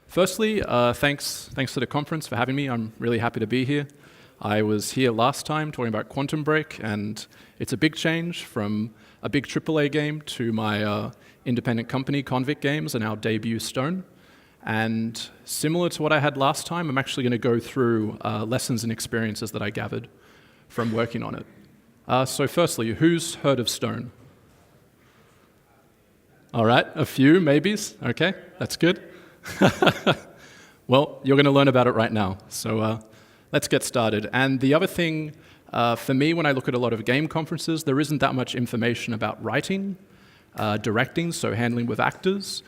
Firstly, thanks to the conference for having me. I'm really happy to be here. I was here last time talking about Quantum Break, and it's a big change from a big AAA game to my independent company, Convict Games, and our debut, Stone. And similar to what I had last time, I'm actually going to go through lessons and experiences that I gathered from working on it. So firstly, who's heard of Stone? All right, a few maybes. Okay, that's good. Well, you're going to learn about it right now. So let's get started. And the other thing, for me, when I look at a lot of game conferences, there isn't that much information about writing, directing, so handling with actors.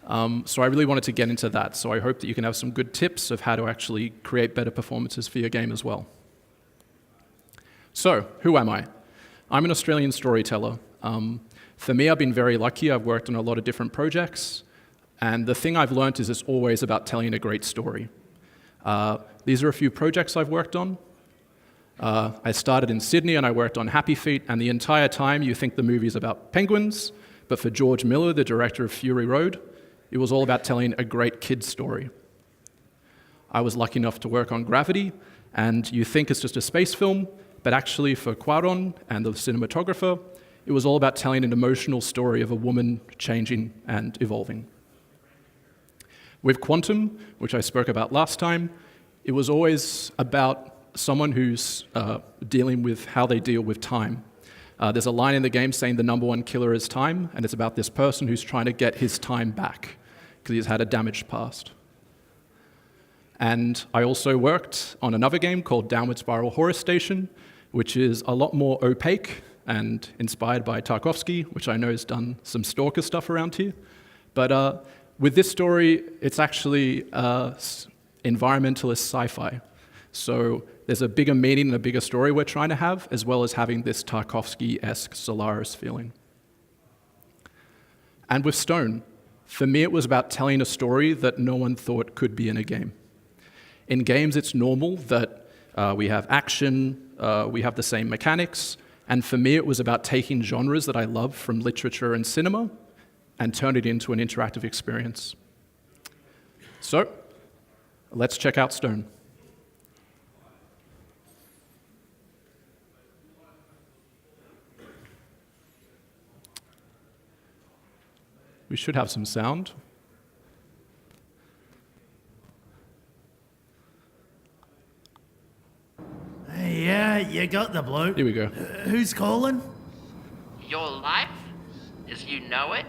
So I really wanted to get into that. So I hope that you can have some good tips of how to actually create better performances for your game as well. So, who am I? I'm an Australian storyteller. For me, I've been very lucky. I've worked on a lot of different projects. And the thing I've learned is it's always about telling a great story. These are a few projects I've worked on. I started in Sydney and I worked on Happy Feet, and the entire time you think the movie's about penguins, but for George Miller, the director of Fury Road, it was all about telling a great kid's story. I was lucky enough to work on Gravity, and you think it's just a space film, but actually for Quaron and the cinematographer, it was all about telling an emotional story of a woman changing and evolving. With Quantum, which I spoke about last time, it was always about someone who's dealing with how they deal with time. There's a line in the game saying the number one killer is time, and it's about this person who's trying to get his time back because he's had a damaged past. And I also worked on another game called Downward Spiral Horror Station, which is a lot more opaque and inspired by Tarkovsky, which I know has done some stalker stuff around here. But with this story, it's actually environmentalist sci-fi. So there's a bigger meaning and a bigger story we're trying to have, as well as having this Tarkovsky-esque Solaris feeling. And with Stone, for me it was about telling a story that no one thought could be in a game. In games, it's normal that we have action, we have the same mechanics, and for me it was about taking genres that I love from literature and cinema and turn it into an interactive experience. So, let's check out Stone. We should have some sound. Hey, yeah, you got the bloke. Here we go. Who's calling? Your life, as you know it,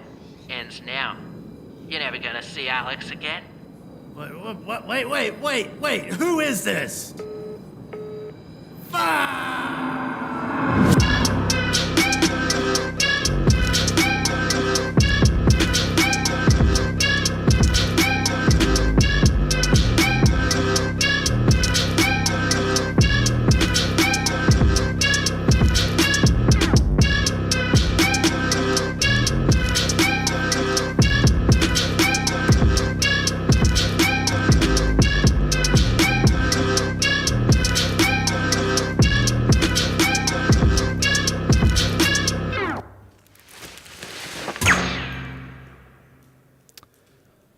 ends now. You're never gonna see Alex again. Wait, who is this?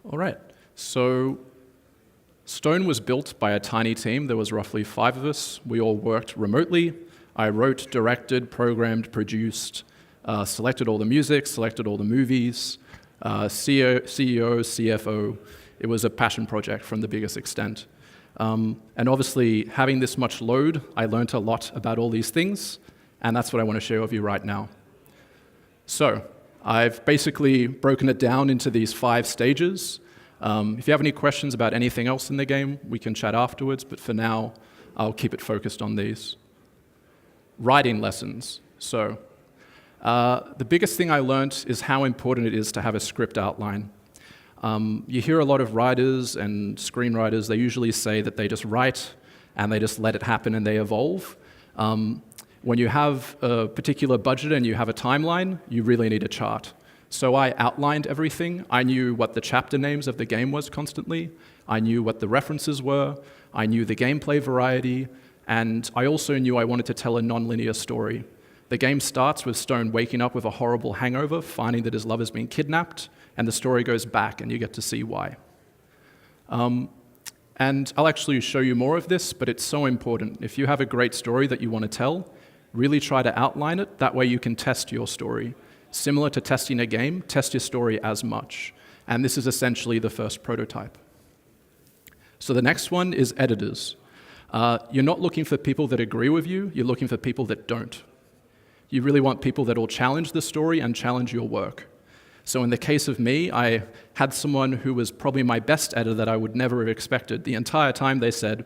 All right, so Stone was built by a tiny team. There was roughly 5 of us. We all worked remotely. I wrote, directed, programmed, produced, selected all the music, selected all the movies, CEO, CFO. It was a passion project from the biggest extent. And obviously, having this much load, I learned a lot about all these things, and that's what I want to share with you right now. So, I've basically broken it down into these 5 stages. If you have any questions about anything else in the game, we can chat afterwards, but for now, I'll keep it focused on these. Writing lessons. So, the biggest thing I learned is how important it is to have a script outline. You hear a lot of writers and screenwriters, they usually say that they just write and they just let it happen and they evolve. When you have a particular budget and you have a timeline, you really need a chart. So I outlined everything. I knew what the chapter names of the game was constantly. I knew what the references were. I knew the gameplay variety. And I also knew I wanted to tell a non-linear story. The game starts with Stone waking up with a horrible hangover, finding that his love has been kidnapped, and the story goes back and you get to see why. And I'll actually show you more of this, but it's so important. If you have a great story that you want to tell, really try to outline it. That way you can test your story. Similar to testing a game, test your story as much. And this is essentially the first prototype. So the next one is editors. You're not looking for people that agree with you, you're looking for people that don't. You really want people that will challenge the story and challenge your work. So in the case of me, I had someone who was probably my best editor that I would never have expected. The entire time they said,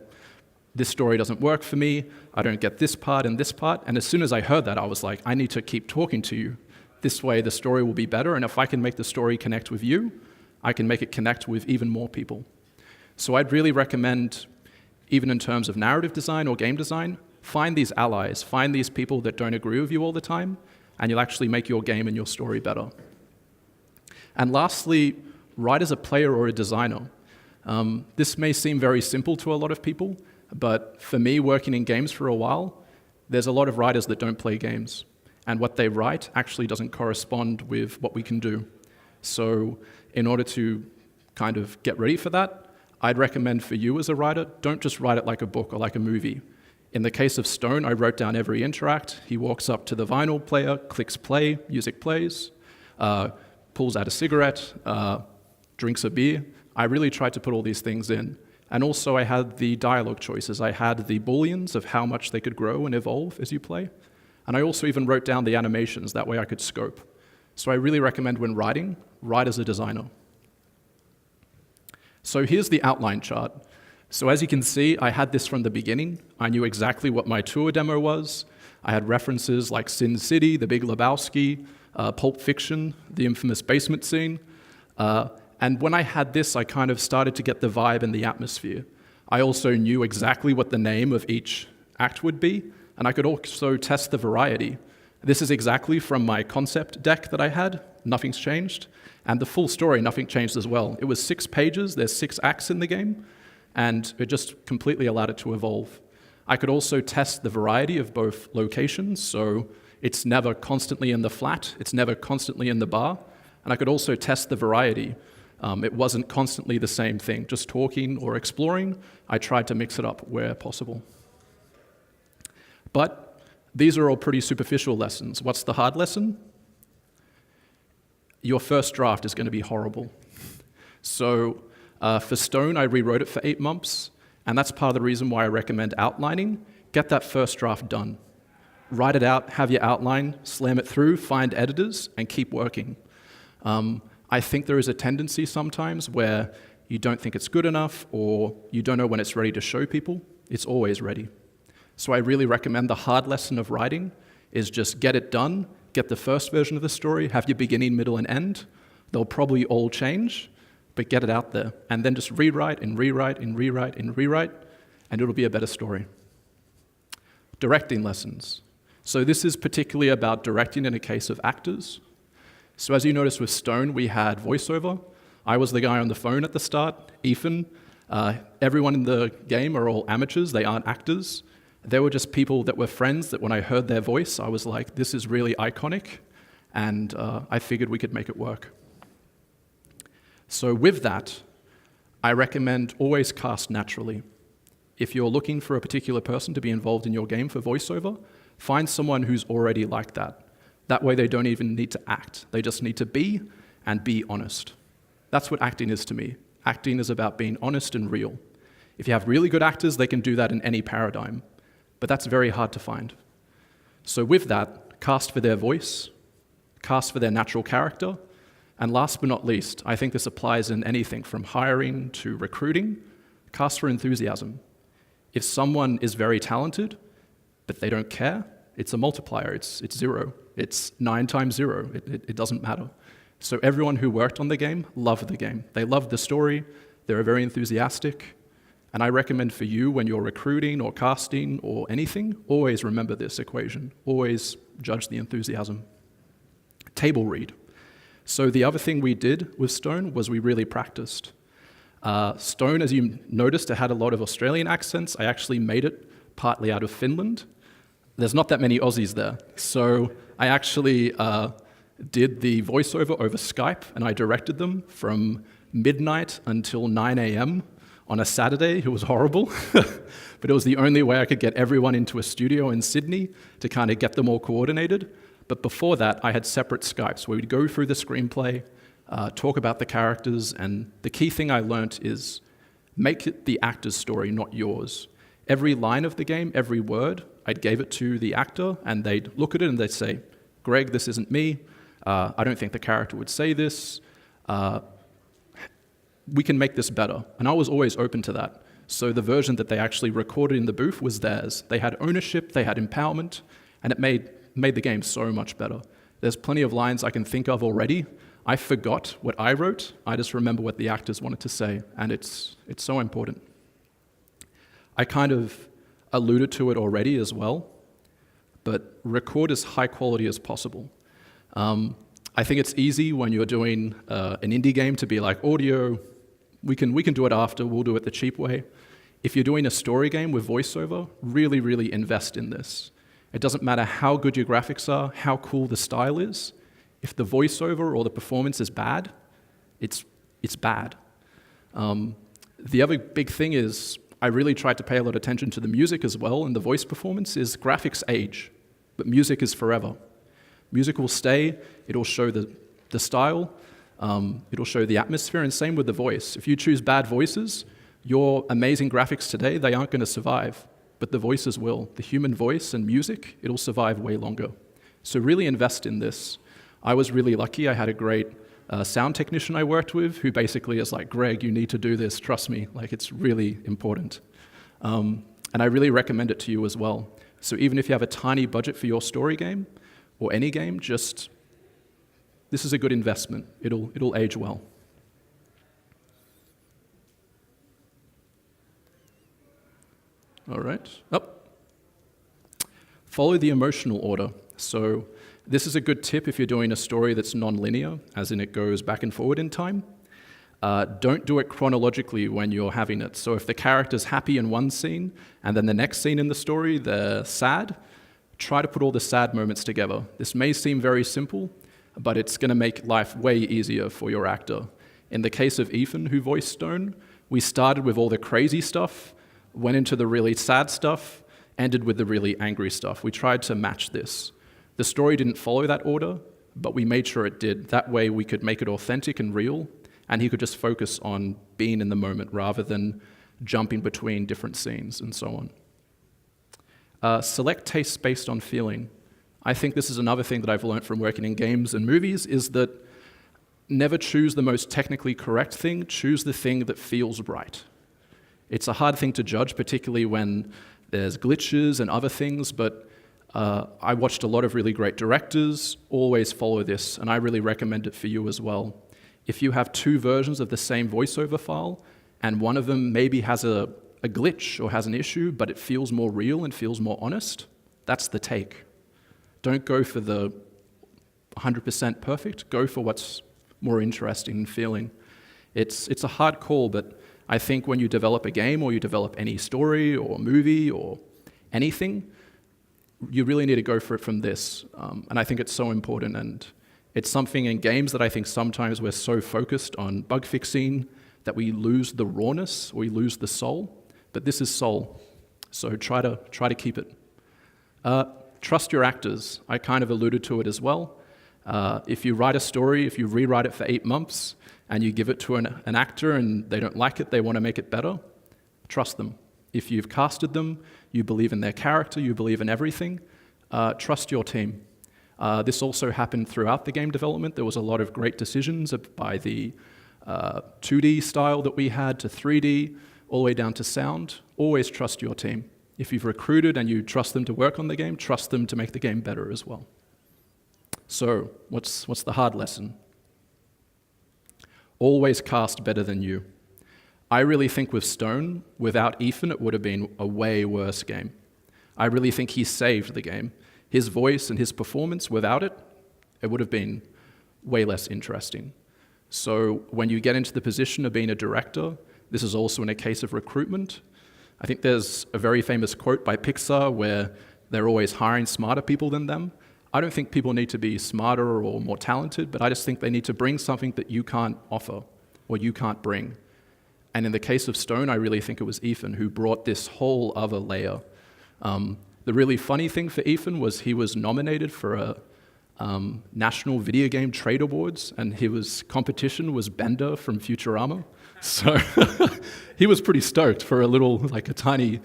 this story doesn't work for me, I don't get this part and this part. And as soon as I heard that, I was like, I need to keep talking to you. This way the story will be better, and if I can make the story connect with you, I can make it connect with even more people. So I'd really recommend, even in terms of narrative design or game design, find these allies, find these people that don't agree with you all the time, and you'll actually make your game and your story better. And lastly, write as a player or a designer. This may seem very simple to a lot of people, but for me, working in games for a while, there's a lot of writers that don't play games, and what they write actually doesn't correspond with what we can do. So in order to kind of get ready for that, I'd recommend for you as a writer, don't just write it like a book or like a movie. In the case of Stone, I wrote down every interact. He walks up to the vinyl player, clicks play, music plays, pulls out a cigarette, drinks a beer. I really tried to put all these things in. And also I had the dialogue choices. I had the booleans of how much they could grow and evolve as you play. And I also even wrote down the animations, that way I could scope. So I really recommend when writing, write as a designer. So here's the outline chart. So as you can see, I had this from the beginning. I knew exactly what my tour demo was. I had references like Sin City, The Big Lebowski, Pulp Fiction, the infamous basement scene. And when I had this, I kind of started to get the vibe and the atmosphere. I also knew exactly what the name of each act would be, and I could also test the variety. This is exactly from my concept deck that I had. Nothing's changed. And the full story, nothing changed as well. It was 6 pages, there's 6 acts in the game, and it just completely allowed it to evolve. I could also test the variety of both locations, so it's never constantly in the flat, it's never constantly in the bar, and I could also test the variety. It wasn't constantly the same thing, just talking or exploring. I tried to mix it up where possible. But these are all pretty superficial lessons. What's the hard lesson? Your first draft is going to be horrible. So for Stone, I rewrote it for 8 months, and that's part of the reason why I recommend outlining. Get that first draft done. Write it out, have your outline, slam it through, find editors, and keep working. I think there is a tendency sometimes where you don't think it's good enough, or you don't know when it's ready to show people. It's always ready. So I really recommend the hard lesson of writing is just get it done, get the first version of the story, have your beginning, middle, and end. They'll probably all change, but get it out there. And then just rewrite and rewrite and rewrite and rewrite, and it'll be a better story. Directing lessons. So this is particularly about directing in a case of actors. So as you notice with Stone, we had voiceover. I was the guy on the phone at the start, Ethan. Everyone in the game are all amateurs, they aren't actors. They were just people that were friends that when I heard their voice, I was like, this is really iconic, and I figured we could make it work. So with that, I recommend always cast naturally. If you're looking for a particular person to be involved in your game for voiceover, find someone who's already like that. That way they don't even need to act. They just need to be and be honest. That's what acting is to me. Acting is about being honest and real. If you have really good actors, they can do that in any paradigm. But that's very hard to find. So with that, cast for their voice, cast for their natural character, and last but not least, I think this applies in anything from hiring to recruiting, cast for enthusiasm. If someone is very talented, but they don't care, it's a multiplier, it's 0. It's 9 times 0, it doesn't matter. So everyone who worked on the game loved the game. They loved the story, they were very enthusiastic, and I recommend for you when you're recruiting or casting or anything, always remember this equation. Always judge the enthusiasm. Table read. So the other thing we did with Stone was we really practiced. Stone, as you noticed, it had a lot of Australian accents. I actually made it partly out of Finland. There's not that many Aussies there. So I actually did the voiceover over Skype, and I directed them from midnight until 9 a.m. on a Saturday. It was horrible, but it was the only way I could get everyone into a studio in Sydney to kind of get them all coordinated. But before that, I had separate Skypes where we'd go through the screenplay, talk about the characters, and the key thing I learnt is make it the actor's story, not yours. Every line of the game, every word, I gave it to the actor, and they'd look at it and they'd say, Greg, this isn't me. I don't think the character would say this. We can make this better. And I was always open to that. So the version that they actually recorded in the booth was theirs. They had ownership, they had empowerment, and it made the game so much better. There's plenty of lines I can think of already. I forgot what I wrote. I just remember what the actors wanted to say, and it's so important. I kind of alluded to it already as well, but record as high quality as possible. I think it's easy when you're doing an indie game to be like, audio, we can do it after, we'll do it the cheap way. If you're doing a story game with voiceover, really, really invest in this. It doesn't matter how good your graphics are, how cool the style is. If the voiceover or the performance is bad, it's bad. The other big thing is I really tried to pay a lot of attention to the music as well, and the voice performance is graphics age, but music is forever. Music will stay, it'll show the style, it'll show the atmosphere, and same with the voice. If you choose bad voices, your amazing graphics today, they aren't going to survive, but the voices will. The human voice and music, it'll survive way longer. So really invest in this. I was really lucky, I had a great sound technician I worked with who basically is like, Greg, you need to do this, trust me, like it's really important. And I really recommend it to you as well. So even if you have a tiny budget for your story game, or any game, this is a good investment. It'll age well. All right, follow the emotional order. So this is a good tip if you're doing a story that's non-linear, as in it goes back and forward in time. Don't do it chronologically when you're having it. So if the character's happy in one scene, and then the next scene in the story, they're sad, try to put all the sad moments together. This may seem very simple, but it's going to make life way easier for your actor. In the case of Ethan, who voiced Stone, we started with all the crazy stuff, went into the really sad stuff, ended with the really angry stuff. We tried to match this. The story didn't follow that order, but we made sure it did. That way we could make it authentic and real, and he could just focus on being in the moment rather than jumping between different scenes and so on. Select tastes based on feeling. I think this is another thing that I've learned from working in games and movies, is that never choose the most technically correct thing, choose the thing that feels right. It's a hard thing to judge, particularly when there's glitches and other things, but I watched a lot of really great directors, always follow this, and I really recommend it for you as well. If you have two versions of the same voiceover file, and one of them maybe has a glitch or has an issue, but it feels more real and feels more honest, that's the take. Don't go for the 100% perfect, go for what's more interesting and feeling. It's a hard call, but I think when you develop a game or you develop any story or movie or anything, you really need to go for it from this. And I think it's so important, and it's something in games that I think sometimes we're so focused on bug fixing that we lose the rawness, or we lose the soul. But this is soul, so try to keep it. Trust your actors. I kind of alluded to it as well. If you write a story, if you rewrite it for 8 months, and you give it to an actor and they don't like it, they want to make it better, trust them. If you've casted them, you believe in their character, you believe in everything, trust your team. This also happened throughout the game development. There was a lot of great decisions by the 2D style that we had to 3D, all the way down to sound. Always trust your team. If you've recruited and you trust them to work on the game, trust them to make the game better as well. So, what's the hard lesson? Always cast better than you. I really think with Stone, without Ethan, it would have been a way worse game. I really think he saved the game. His voice and his performance, without it, it would have been way less interesting. So when you get into the position of being a director, this is also in a case of recruitment. I think there's a very famous quote by Pixar where they're always hiring smarter people than them. I don't think people need to be smarter or more talented, but I just think they need to bring something that you can't offer or you can't bring. And in the case of Stone, I really think it was Ethan who brought this whole other layer. The really funny thing for Ethan was he was nominated for a National Video Game Trade Awards, and his competition was Bender from Futurama. So he was pretty stoked for a little, like a tiny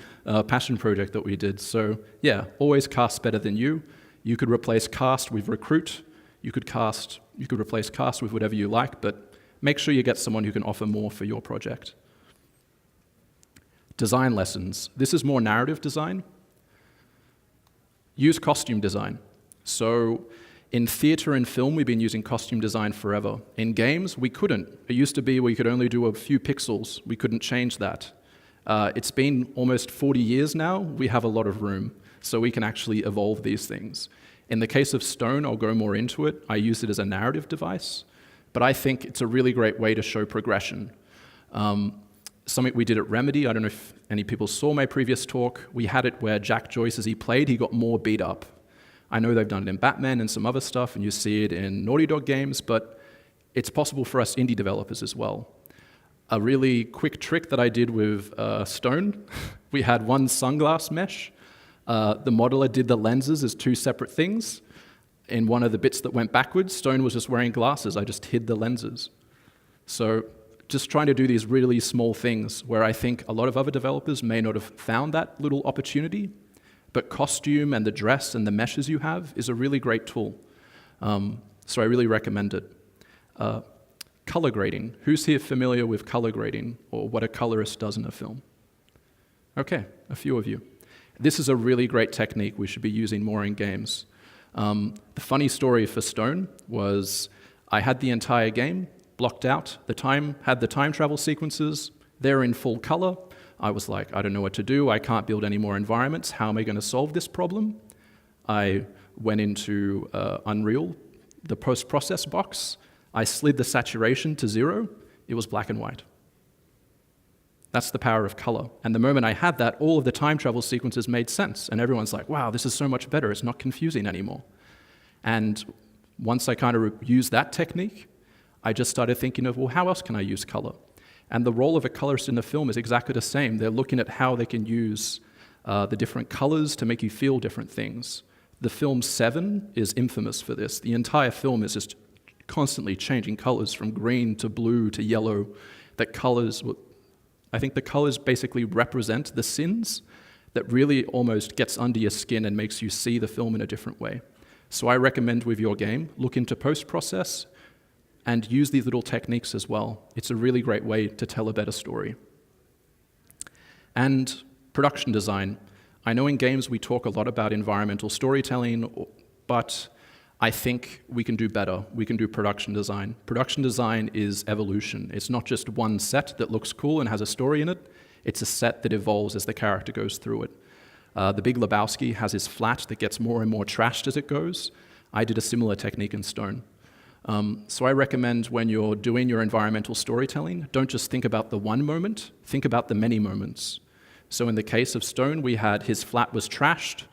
passion project that we did. So yeah, always cast better than you. You could replace cast with recruit. You could replace cast with whatever you like, but make sure you get someone who can offer more for your project. Design lessons. This is more narrative design. Use costume design. So in theater and film, we've been using costume design forever. In games, we couldn't. It used to be we could only do a few pixels. We couldn't change that. It's been almost 40 years now. We have a lot of room, so we can actually evolve these things. In the case of Stone, I'll go more into it. I use it as a narrative device, but I think it's a really great way to show progression. Something we did at Remedy, I don't know if any people saw my previous talk, we had it where Jack Joyce, as he played, he got more beat up. I know they've done it in Batman and some other stuff, and you see it in Naughty Dog games, but it's possible for us indie developers as well. A really quick trick that I did with Stone, we had one sunglass mesh. The modeler did the lenses as two separate things. In one of the bits that went backwards, Stone was just wearing glasses. I just hid the lenses. So just trying to do these really small things where I think a lot of other developers may not have found that little opportunity, but costume and the dress and the meshes you have is a really great tool. So I really recommend it. Color grading. Who's here familiar with color grading or what a colorist does in a film? Okay, a few of you. This is a really great technique we should be using more in games. The funny story for Stone was I had the entire game blocked out, had the time travel sequences, they're in full color. I was like, I don't know what to do, I can't build any more environments, how am I going to solve this problem? I went into Unreal, the post-process box, I slid the saturation to 0, it was black and white. That's the power of color. And the moment I had that, all of the time travel sequences made sense, and everyone's like, wow, this is so much better, it's not confusing anymore. And once I kind of used that technique, I just started thinking of, well, how else can I use color? And the role of a colorist in the film is exactly the same. They're looking at how they can use the different colors to make you feel different things. The film Seven is infamous for this. The entire film is just constantly changing colors from green to blue to yellow. I think the colors basically represent the sins that really almost gets under your skin and makes you see the film in a different way. So I recommend with your game, look into post-process, and use these little techniques as well. It's a really great way to tell a better story. And production design. I know in games we talk a lot about environmental storytelling, but I think we can do better. We can do production design. Production design is evolution. It's not just one set that looks cool and has a story in it. It's a set that evolves as the character goes through it. The Big Lebowski has his flat that gets more and more trashed as it goes. I did a similar technique in Stone. So I recommend when you're doing your environmental storytelling, don't just think about the one moment, think about the many moments. So in the case of Stone, we had his flat was trashed.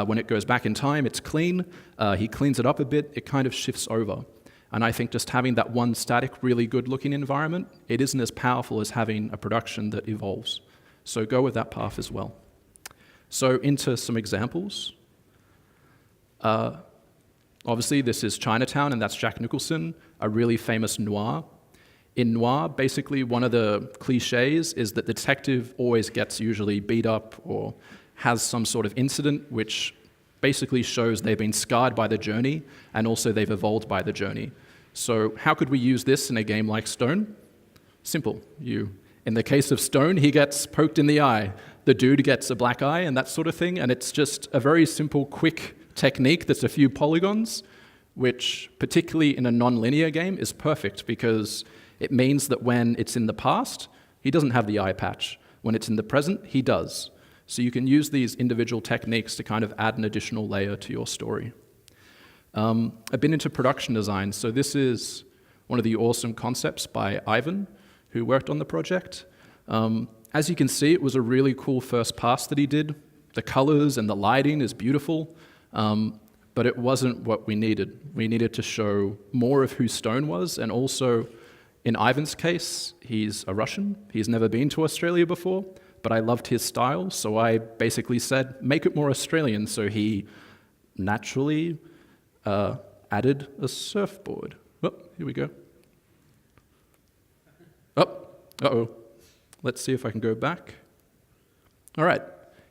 When it goes back in time, it's clean. He cleans it up a bit, it kind of shifts over. And I think just having that one static, really good-looking environment, it isn't as powerful as having a production that evolves. So go with that path as well. So into some examples. Obviously, this is Chinatown, and that's Jack Nicholson, a really famous noir. In noir, basically, one of the cliches is that the detective always gets usually beat up or has some sort of incident which basically shows they've been scarred by the journey and also they've evolved by the journey. So how could we use this in a game like Stone? Simple. In the case of Stone, he gets poked in the eye. The dude gets a black eye and that sort of thing, and it's just a very simple, quick technique that's a few polygons, which particularly in a non-linear game is perfect because it means that when it's in the past, he doesn't have the eye patch. When it's in the present, he does. So you can use these individual techniques to kind of add an additional layer to your story. I've been into production design, so this is one of the awesome concepts by Ivan, who worked on the project. As you can see, it was a really cool first pass that he did. The colors and the lighting is beautiful. But it wasn't what we needed. We needed to show more of who Stone was and also In Ivan's case, he's a Russian. He's never been to Australia before, but I loved his style, so I basically said, make it more Australian. So he naturally added a surfboard. Oh, here we go. Oh, uh-oh. Let's see if I can go back. All right.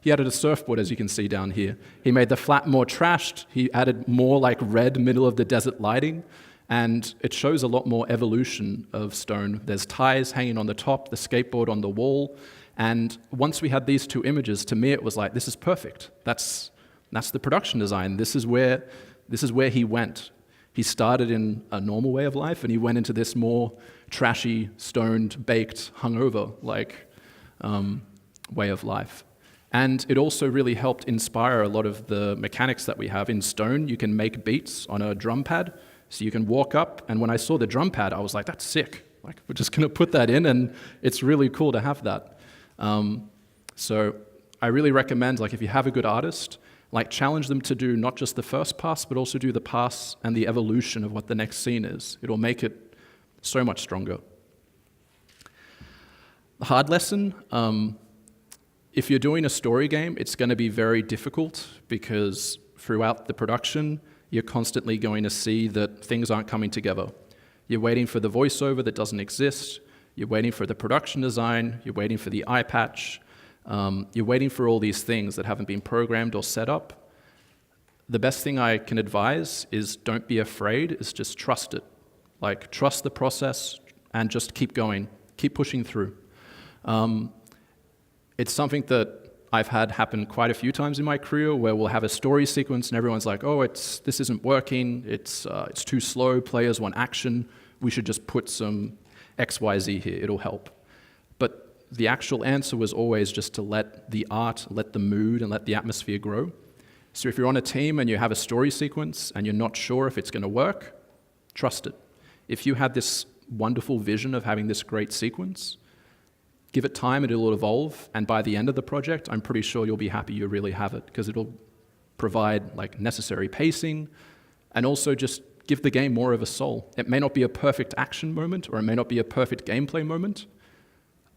He added a surfboard, as you can see down here. He made the flat more trashed. He added more like red middle of the desert lighting. And it shows a lot more evolution of Stone. There's ties hanging on the top, the skateboard on the wall. And once we had these two images, to me it was like, this is perfect. That's the production design. This is where he went. He started in a normal way of life, and he went into this more trashy, stoned, baked, hungover way of life. And it also really helped inspire a lot of the mechanics that we have. In Stone, you can make beats on a drum pad. So you can walk up, and when I saw the drum pad, I was like, that's sick. Like, we're just going to put that in, and it's really cool to have that. So I really recommend, like, if you have a good artist, like, challenge them to do not just the first pass, but also do the pass and the evolution of what the next scene is. It'll make it so much stronger. The hard lesson, if you're doing a story game, it's going to be very difficult because throughout the production, you're constantly going to see that things aren't coming together. You're waiting for the voiceover that doesn't exist. You're waiting for the production design. You're waiting for the eye patch. You're waiting for all these things that haven't been programmed or set up. The best thing I can advise is don't be afraid, is just trust it. Like, trust the process and just keep going, keep pushing through. It's something that I've had happen quite a few times in my career where we'll have a story sequence and everyone's like, oh, this isn't working, it's too slow, players want action, we should just put some XYZ here, it'll help. But the actual answer was always just to let the art, let the mood, and let the atmosphere grow. So if you're on a team and you have a story sequence and you're not sure if it's going to work, trust it. If you had this wonderful vision of having this great sequence, give it time, it'll evolve, and by the end of the project, I'm pretty sure you'll be happy you really have it, because it'll provide like necessary pacing, and also just give the game more of a soul. It may not be a perfect action moment, or it may not be a perfect gameplay moment,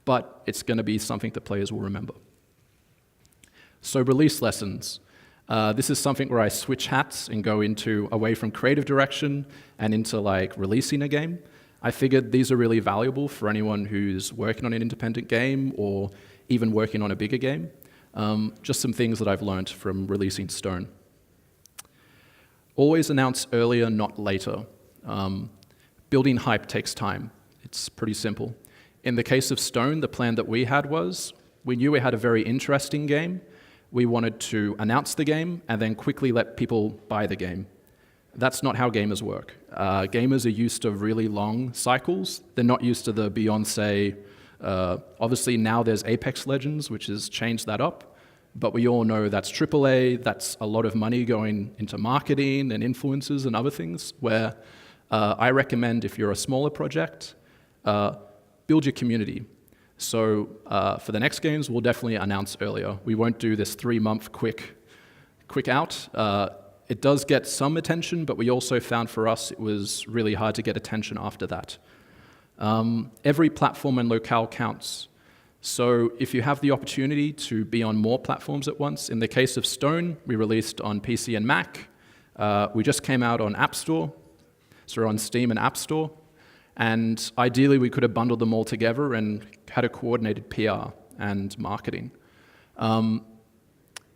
but it's going to be something that players will remember. So release lessons. This is something where I switch hats and go away from creative direction and into like releasing a game. I figured these are really valuable for anyone who's working on an independent game or even working on a bigger game. Just some things that I've learned from releasing Stone. Always announce earlier, not later. Building hype takes time. It's pretty simple. In the case of Stone, the plan that we had was, we knew we had a very interesting game. We wanted to announce the game and then quickly let people buy the game. That's not how gamers work. Gamers are used to really long cycles. They're not used to the Beyonce. Obviously now there's Apex Legends, which has changed that up. But we all know that's AAA, that's a lot of money going into marketing and influencers and other things, where I recommend if you're a smaller project, build your community. So for the next games, we'll definitely announce earlier. We won't do this 3-month quick out. It does get some attention, but we also found for us it was really hard to get attention after that. Every platform and locale counts. So if you have the opportunity to be on more platforms at once, in the case of Stone, we released on PC and Mac. We just came out on App Store, so we're on Steam and App Store. And ideally, we could have bundled them all together and had a coordinated PR and marketing.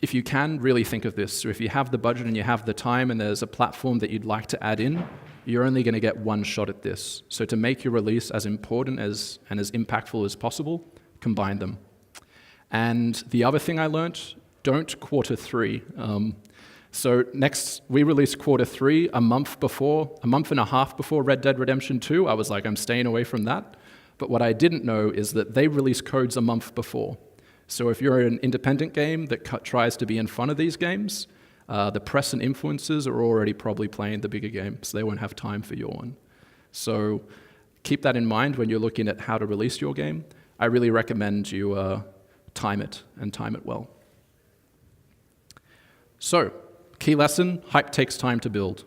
If you can, really think of this. So if you have the budget and you have the time and there's a platform that you'd like to add in, you're only going to get one shot at this. So to make your release as important and as impactful as possible, combine them. And the other thing I learned, don't quarter 3. So next, we released quarter 3 a month and a half before Red Dead Redemption 2. I was like, I'm staying away from that. But what I didn't know is that they release codes a month before. So if you're an independent game that tries to be in front of these games, the press and influencers are already probably playing the bigger game, so they won't have time for your one. So keep that in mind when you're looking at how to release your game. I really recommend you time it, and time it well. So, key lesson, hype takes time to build.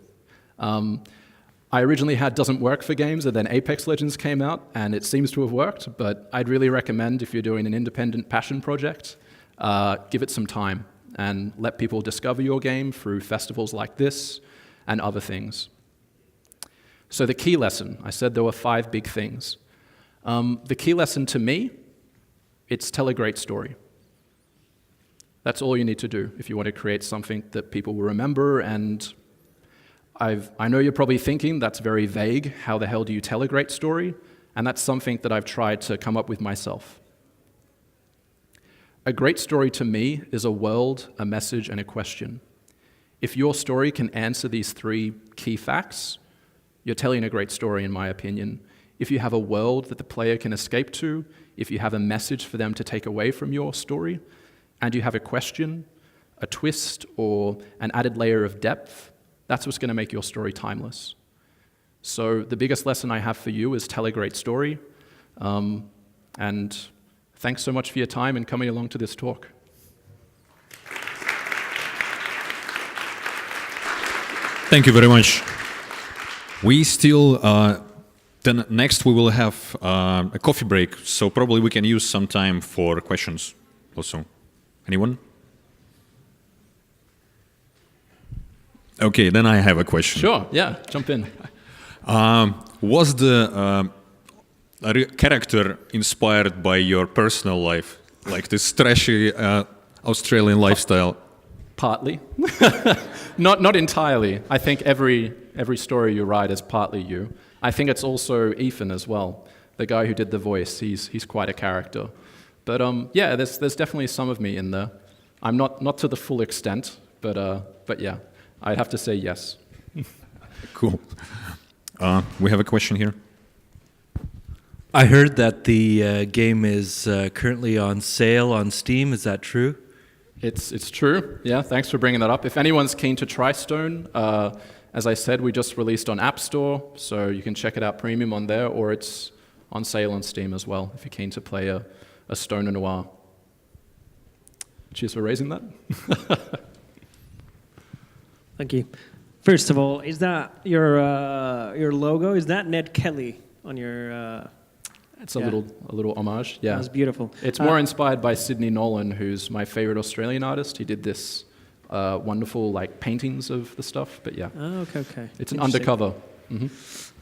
I originally had doesn't work for games, and then Apex Legends came out, and it seems to have worked, but I'd really recommend if you're doing an independent passion project, give it some time and let people discover your game through festivals like this and other things. So the key lesson, I said there were 5 big things. The key lesson to me, it's tell a great story. That's all you need to do if you want to create something that people will remember. And I know you're probably thinking that's very vague. How the hell do you tell a great story? And that's something that I've tried to come up with myself. A great story to me is a world, a message, and a question. If your story can answer these 3 key facts, you're telling a great story, in my opinion. If you have a world that the player can escape to, if you have a message for them to take away from your story, and you have a question, a twist, or an added layer of depth, that's what's going to make your story timeless. So the biggest lesson I have for you is tell a great story. And thanks so much for your time and coming along to this talk. Thank you very much. We still, then next we will have a coffee break, so probably we can use some time for questions also. Anyone? Okay, then I have a question. Sure, yeah, jump in. Was the character inspired by your personal life, like this trashy Australian lifestyle? Partly. Not entirely. I think every story you write is partly you. I think it's also Ethan as well, the guy who did the voice. He's quite a character. But yeah, there's definitely some of me in there. I'm not to the full extent, but yeah, I'd have to say yes. Cool. We have a question here. I heard that the game is currently on sale on Steam. Is that true? It's true. Yeah, thanks for bringing that up. If anyone's keen to try Stone, as I said, we just released on App Store, so you can check it out premium on there, or it's on sale on Steam as well if you're keen to play a Stone Noir. Cheers for raising that. Thank you. First of all, is that your logo? Is that Ned Kelly on your? It's a little homage. Yeah, that's beautiful. It's more inspired by Sidney Nolan, who's my favorite Australian artist. He did this wonderful like paintings of the stuff. But yeah, okay. It's an undercover. Mm-hmm.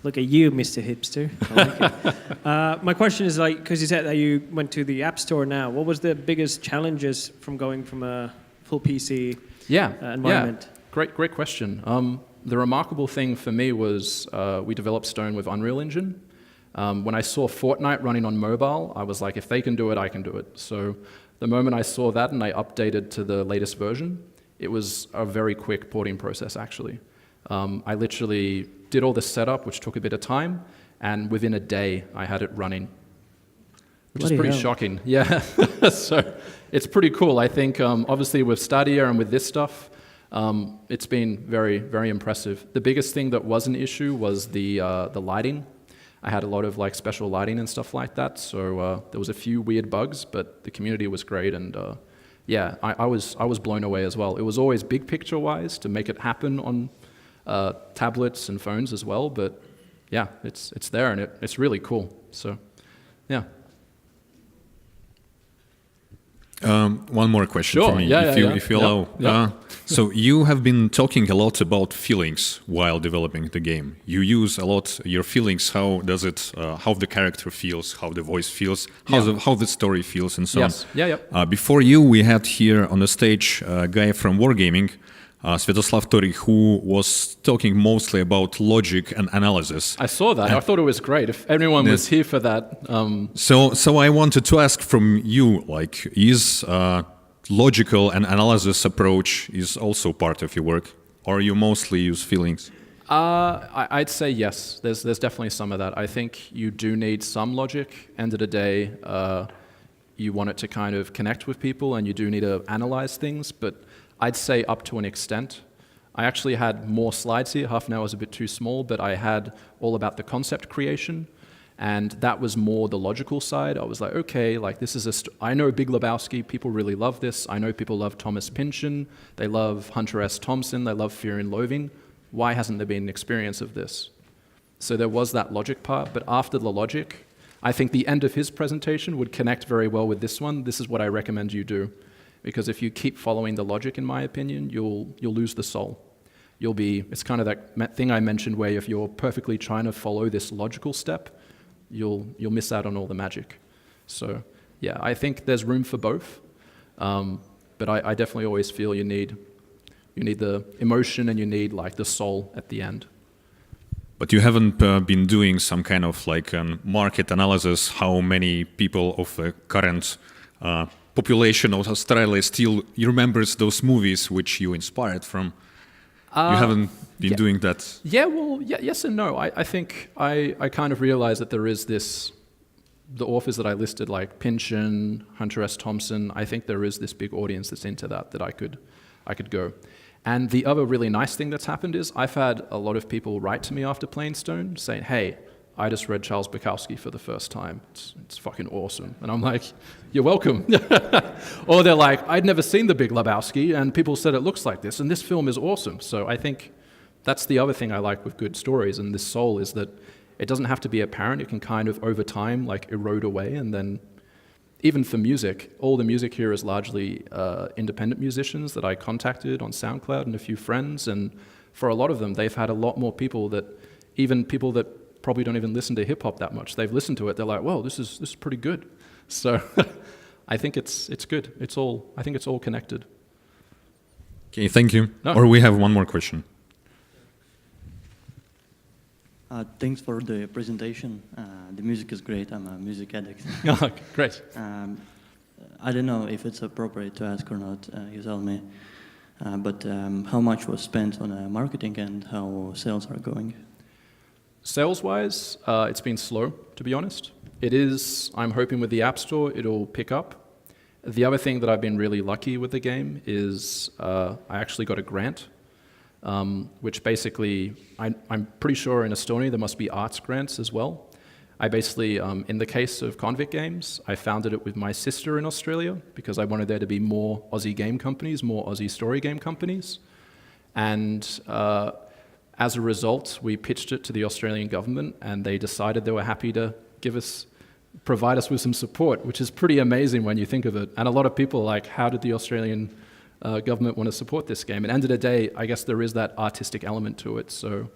Look at you, Mr. Hipster. I like it. My question is like, because you said that you went to the App Store now. What was the biggest challenges from going from a full PC environment? Yeah. Great question. The remarkable thing for me was we developed Stone with Unreal Engine. When I saw Fortnite running on mobile, I was like, if they can do it, I can do it. So the moment I saw that and I updated to the latest version, it was a very quick porting process, actually. I literally did all the setup, which took a bit of time, and within a day, I had it running, which is pretty shocking. Yeah, so it's pretty cool. I think, obviously, with Stadia and with this stuff, it's been very, very impressive. The biggest thing that was an issue was the lighting. I had a lot of like special lighting and stuff like that, so there was a few weird bugs, but the community was great, and yeah, I was blown away as well. It was always big picture-wise to make it happen on tablets and phones as well, but yeah, it's there, and it's really cool. So, yeah. One more question sure. for me, Yeah, if you allow. Yeah. So you have been talking a lot about feelings while developing the game. You use a lot your feelings. How does it? How the character feels, how the voice feels, how the story feels, and so on. Yeah. Before you, we had here on the stage a guy from Wargaming, Svetoslav Tori, who was talking mostly about logic and analysis. I saw that. I thought it was great. If everyone was here for that. So I wanted to ask from you, like, is logical and analysis approach is also part of your work, or you mostly use feelings? I'd say yes. There's definitely some of that. I think you do need some logic. End of the day, you want it to kind of connect with people, and you do need to analyze things, but I'd say up to an extent. I actually had more slides here. Half an hour was a bit too small, but I had all about the concept creation, and that was more the logical side. I was like, okay, like this is I know Big Lebowski, people really love this. I know people love Thomas Pynchon. They love Hunter S. Thompson. They love Fear and Loathing. Why hasn't there been an experience of this? So there was that logic part, but after the logic, I think the end of his presentation would connect very well with this one. This is what I recommend you do. Because if you keep following the logic, in my opinion, you'll lose the soul. It's kind of that thing I mentioned where if you're perfectly trying to follow this logical step, you'll miss out on all the magic. So yeah, I think there's room for both. But I definitely always feel you need the emotion and you need like the soul at the end. But you haven't been doing some kind of like market analysis, how many people of the current population of Australia still remembers those movies which you inspired from? You haven't been doing that? Yeah, well, yes and no. I think I kind of realized that there is the authors that I listed, like Pynchon, Hunter S. Thompson, I think there is this big audience that's into that I could go. And the other really nice thing that's happened is I've had a lot of people write to me after playing Stone saying, hey, I just read Charles Bukowski for the first time. It's fucking awesome. And I'm like, you're welcome. Or they're like, I'd never seen The Big Lebowski, and people said it looks like this, and this film is awesome. So I think that's the other thing I like with good stories and this soul is that it doesn't have to be apparent. It can kind of, over time, like erode away. And then even for music, all the music here is largely independent musicians that I contacted on SoundCloud and a few friends. And for a lot of them, they've had a lot more people that, even people that probably don't even listen to hip hop that much, they've listened to it. They're like, "Whoa, this is pretty good." So I think it's good. I think it's all connected. Okay, thank you. No. Or we have one more question. Thanks for the presentation. The music is great. I'm a music addict. Oh, great. I don't know if it's appropriate to ask or not, you tell me. But how much was spent on marketing and how sales are going? Sales-wise, it's been slow, to be honest. It is, I'm hoping with the App Store, it'll pick up. The other thing that I've been really lucky with the game is I actually got a grant, which basically, I'm pretty sure in Estonia there must be arts grants as well. I basically, in the case of Convict Games, I founded it with my sister in Australia because I wanted there to be more Aussie game companies, more Aussie story game companies. And as a result, we pitched it to the Australian government and they decided they were happy to provide us with some support, which is pretty amazing when you think of it. And a lot of people are like, how did the Australian government want to support this game? At the end of the day, I guess there is that artistic element to it. So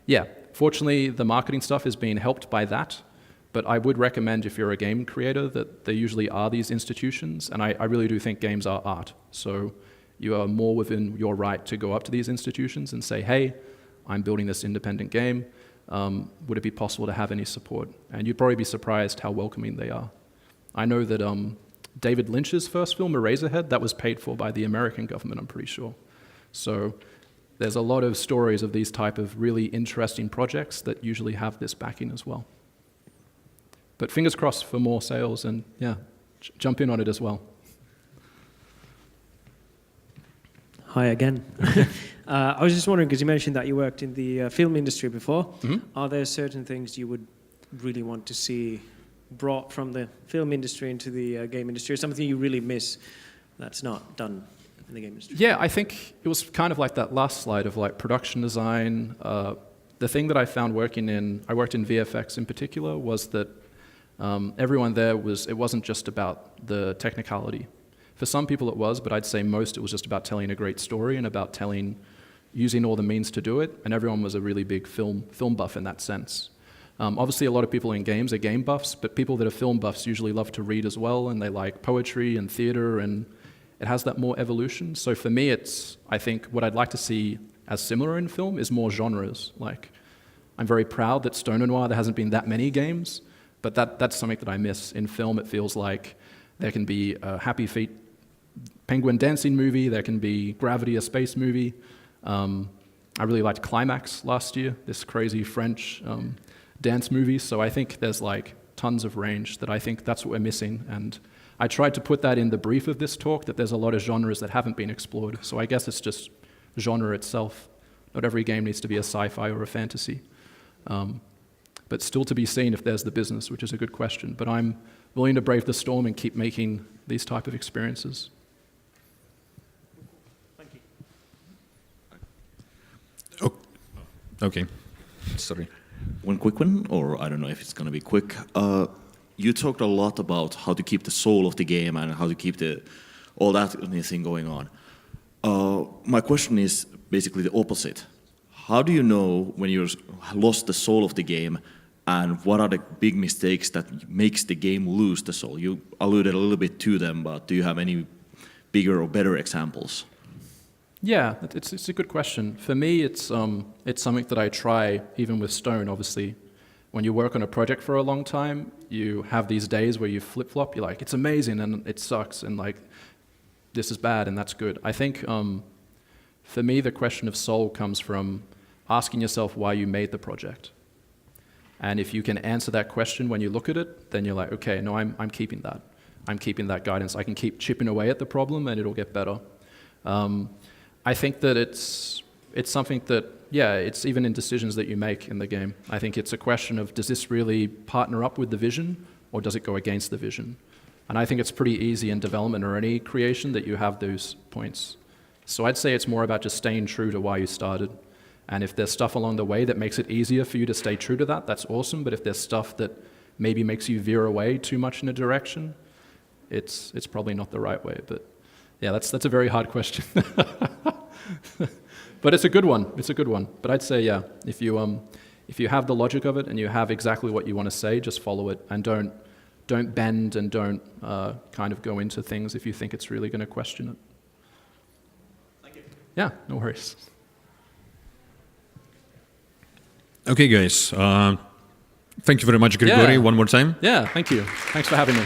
yeah, fortunately, the marketing stuff is being helped by that. But I would recommend if you're a game creator that there usually are these institutions. And I really do think games are art. So you are more within your right to go up to these institutions and say, hey, I'm building this independent game. Would it be possible to have any support? And you'd probably be surprised how welcoming they are. I know that David Lynch's first film, Eraserhead, that was paid for by the American government, I'm pretty sure. So there's a lot of stories of these type of really interesting projects that usually have this backing as well. But fingers crossed for more sales and yeah, jump in on it as well. Hi again. I was just wondering, because you mentioned that you worked in the film industry before. Mm-hmm. Are there certain things you would really want to see brought from the film industry into the game industry, or something you really miss that's not done in the game industry? Yeah, I think it was kind of like that last slide of like production design. The thing that I found I worked in VFX in particular, was that everyone there it wasn't just about the technicality. For some people it was, but I'd say most it was just about telling a great story and about using all the means to do it, and everyone was a really big film buff in that sense. Obviously a lot of people in games are game buffs, but people that are film buffs usually love to read as well, and they like poetry and theater, and it has that more evolution. So for me, I think what I'd like to see as similar in film is more genres. Like, I'm very proud that Stone and Noir, there hasn't been that many games, but that's something that I miss. In film, it feels like there can be a Happy Feet penguin dancing movie, there can be Gravity, a space movie. I really liked Climax last year, this crazy French dance movie. So I think there's like tons of range that I think that's what we're missing. And I tried to put that in the brief of this talk, that there's a lot of genres that haven't been explored. So I guess it's just genre itself. Not every game needs to be a sci-fi or a fantasy. But still to be seen if there's the business, which is a good question. But I'm willing to brave the storm and keep making these type of experiences. Oh, okay. Sorry. One quick one, or I don't know if it's going to be quick. You talked a lot about how to keep the soul of the game and how to keep all that thing going on. My question is basically the opposite. How do you know when you've lost the soul of the game, and what are the big mistakes that makes the game lose the soul? You alluded a little bit to them, but do you have any bigger or better examples? Yeah, it's a good question. For me, it's something that I try even with Stone. Obviously, when you work on a project for a long time, you have these days where you flip-flop. You're like, it's amazing and it sucks, and like this is bad and that's good. I think for me, the question of soul comes from asking yourself why you made the project. And if you can answer that question when you look at it, then you're like, okay, no, I'm keeping that. I'm keeping that guidance. I can keep chipping away at the problem and it'll get better. I think that it's something that, yeah, it's even in decisions that you make in the game. I think it's a question of, does this really partner up with the vision or does it go against the vision? And I think it's pretty easy in development or any creation that you have those points. So I'd say it's more about just staying true to why you started. And if there's stuff along the way that makes it easier for you to stay true to that, that's awesome. But if there's stuff that maybe makes you veer away too much in a direction, it's probably not the right way. But yeah, that's a very hard question. But it's a good one. It's a good one. But I'd say, yeah, if you have the logic of it and you have exactly what you want to say, just follow it and don't bend and don't kind of go into things if you think it's really going to question it. Thank you. Yeah, no worries. Okay, guys. Thank you very much, Gregory, one more time. Yeah, thank you. Thanks for having me.